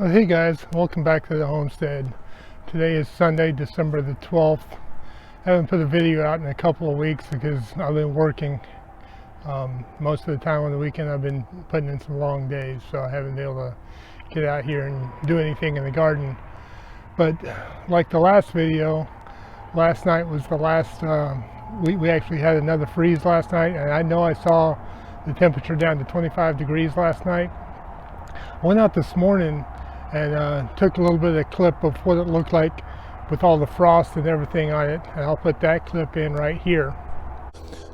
Well, hey guys, welcome back to the homestead. Today is Sunday, December the 12th. I haven't put a video out in a couple of weeks because I've been working. Most of the time on the weekend I've been putting in some long days, so I haven't been able to get out here and do anything in the garden. But like the last video, last night was the last, we actually had another freeze last night, and I know I saw the temperature down to 25 degrees last night. I went out this morning and took a little bit of a clip of what it looked like with all the frost and everything on it, and I'll put that clip in right here.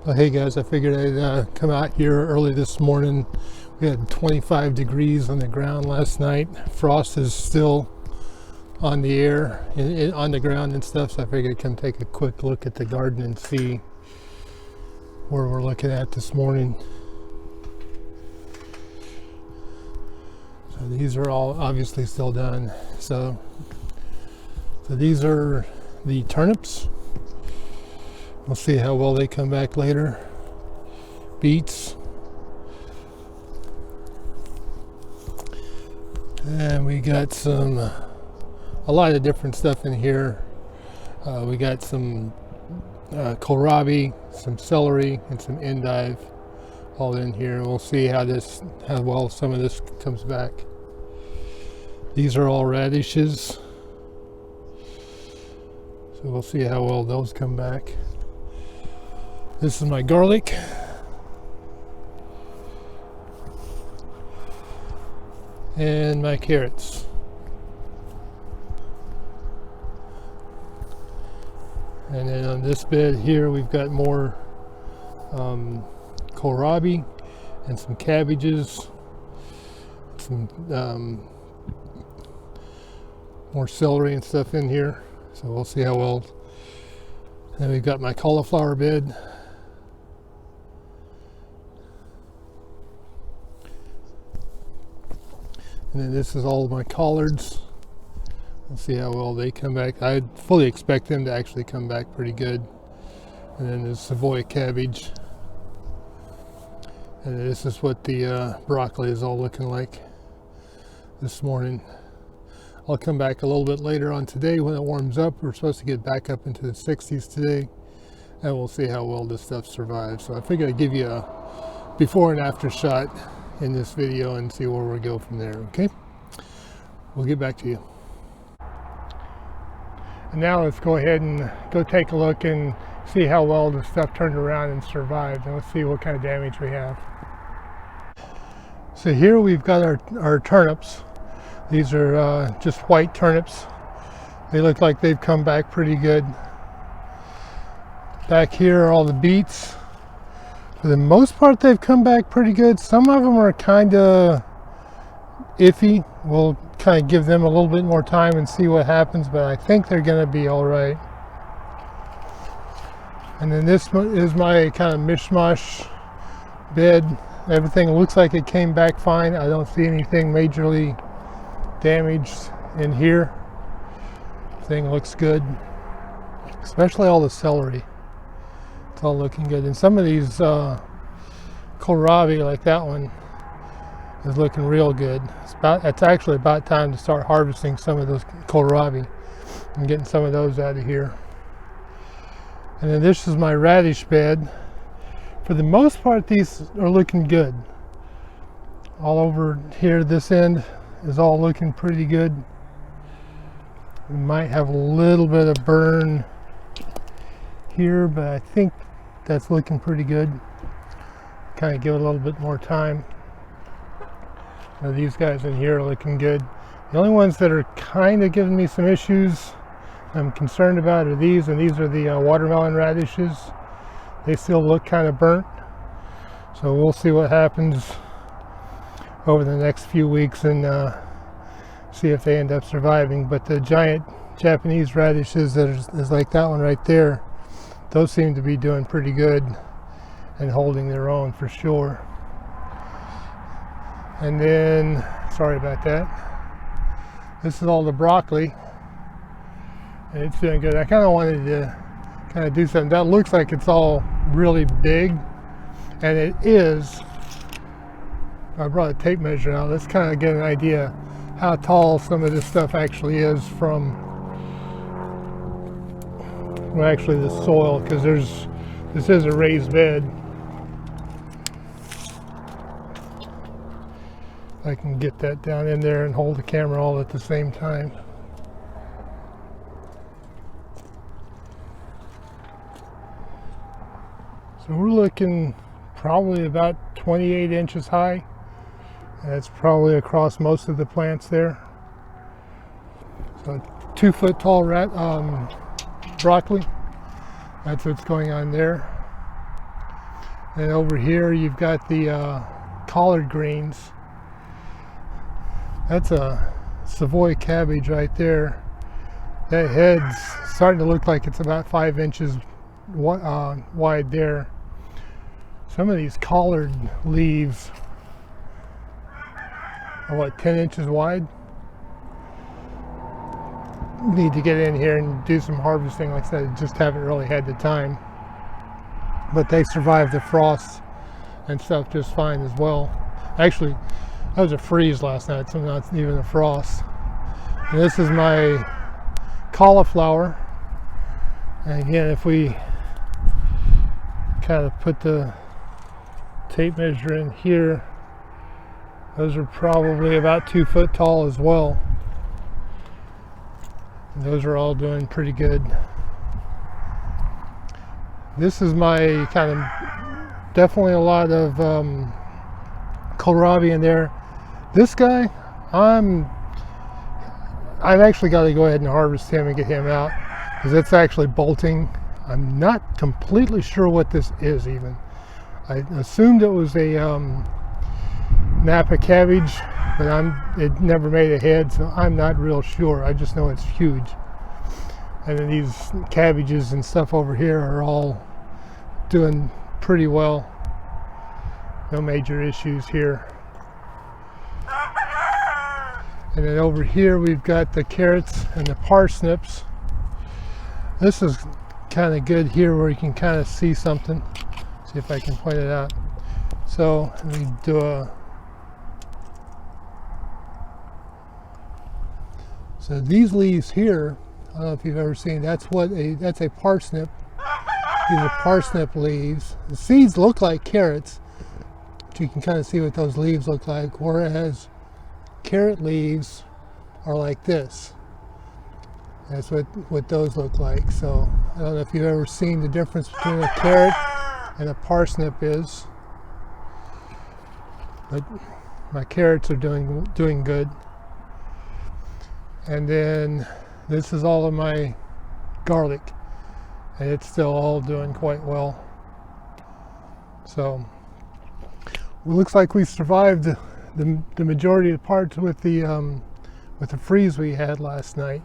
Well, hey guys, I figured I'd come out here early this morning. We had 25 degrees on the ground last night. Frost is still on the air, on the ground and stuff, so I figured I'd come take a quick look at the garden and see where we're looking at this morning. So these are all obviously still done. So these are the turnips. We'll see how well they come back later. Beets. And we got a lot of different stuff in here. We got some kohlrabi, some celery, and some endive all in here. We'll see how well some of this comes back. These are all radishes, so we'll see how well those come back. This is my garlic. And my carrots. And then on this bed here we've got more kohlrabi and some cabbages, some more celery and stuff in here, so we'll see how well. And then we've got my cauliflower bed, and then this is all of my collards. We'll see how well they come back. I fully expect them to actually come back pretty good. And then there's Savoy cabbage. And this is what the broccoli is all looking like this morning. I'll come back a little bit later on today when it warms up. We're supposed to get back up into the 60s today, and we'll see how well this stuff survives. So I figured I'd give you a before and after shot in this video and see where we go from there, okay? We'll get back to you. And now let's go ahead and go take a look and see how well the stuff turned around and survived, and let's see what kind of damage we have. So here we've got our turnips. These are just white turnips. They look like they've come back pretty good. Back here are all the beets. For the most part, they've come back pretty good. Some of them are kind of iffy. We'll kind of give them a little bit more time and see what happens, but I think they're going to be all right. And then this is my kind of mishmash bed. Everything looks like it came back fine. I don't see anything majorly damaged in here. Thing looks good, especially all the celery. It's all looking good. And some of these kohlrabi, like that one, is looking real good. It's actually about time to start harvesting some of those kohlrabi and getting some of those out of here. And then this is my radish bed. For the most part, these are looking good. All over here, this end is all looking pretty good. We might have a little bit of burn here, but I think that's looking pretty good. Kind of give it a little bit more time. Now these guys in here are looking good. The only ones that are kind of giving me some issues I'm concerned about are these, and these are the watermelon radishes. They still look kind of burnt, so we'll see what happens over the next few weeks and see if they end up surviving. But the giant Japanese radishes that is like that one right there, those seem to be doing pretty good and holding their own for sure. And then, sorry about that, this is all the broccoli, and it's doing good. I kind of wanted to kind of do something. That looks like it's all really big, and it is. I brought a tape measure out. Let's kind of get an idea how tall some of this stuff actually is from, well, actually the soil, because this is a raised bed. I can get that down in there and hold the camera all at the same time. So we're looking probably about 28 inches high. That's probably across most of the plants there. So 2 foot tall broccoli. That's what's going on there. And over here you've got the collard greens. That's a Savoy cabbage right there. That head's starting to look like it's about 5 inches wide there. Some of these collard leaves are what, 10 inches wide? Need to get in here and do some harvesting. Like I said, just haven't really had the time. But they survived the frost and stuff just fine as well. Actually, that was a freeze last night, so not even a frost. And this is my cauliflower. And again, if we kind of put the tape measure in here, those are probably about 2 foot tall as well. And those are all doing pretty good. This is my kind of, definitely a lot of kohlrabi in there. This guy, I've actually got to go ahead and harvest him and get him out, because it's actually bolting. I'm not completely sure what this is even. I assumed it was a Napa cabbage, but it never made a head, so I'm not real sure. I just know it's huge. And then these cabbages and stuff over here are all doing pretty well. No major issues here. And then over here we've got the carrots and the parsnips. This is kind of good here where you can kind of see something. See if I can point it out. So let me do so these leaves here, I don't know if you've ever seen, that's a parsnip. These are parsnip leaves. The seeds look like carrots, but you can kind of see what those leaves look like, whereas carrot leaves are like this. That's what those look like. So I don't know if you've ever seen the difference between a carrot and a parsnip is, but my carrots are doing good. And then this is all of my garlic, and it's still all doing quite well. So it looks like we survived the majority of the parts with the freeze we had last night.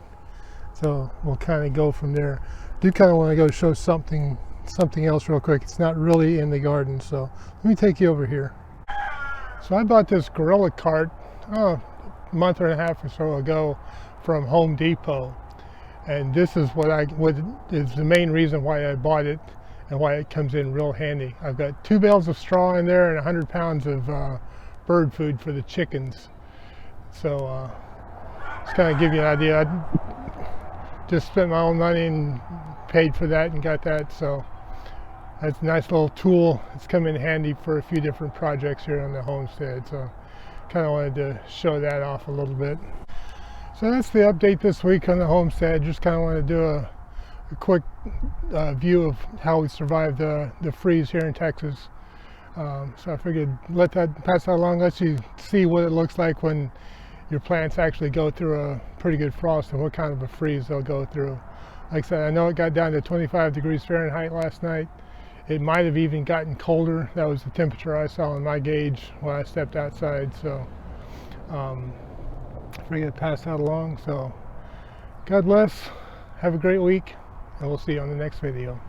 So we'll kind of go from there. I do kind of want to go show something else real quick. It's not really in the garden, so let me take you over here. So I bought this Gorilla cart a month and a half or so ago from Home Depot, and this is what is the main reason why I bought it and why it comes in real handy. I've got 2 bales of straw in there and 100 pounds of bird food for the chickens. So just kind of give you an idea. I just spent my own money and paid for that and got that, so that's a nice little tool. It's come in handy for a few different projects here on the homestead, so kind of wanted to show that off a little bit. So that's the update this week on the homestead. Just kind of want to do a quick view of how we survived the freeze here in Texas. So I figured pass that along, let you see what it looks like when your plants actually go through a pretty good frost and what kind of a freeze they'll go through. Like I said, I know it got down to 25 degrees Fahrenheit last night. It might have even gotten colder. That was the temperature I saw on my gauge when I stepped outside. So I figured to pass that along. So God bless, have a great week, and we'll see you on the next video.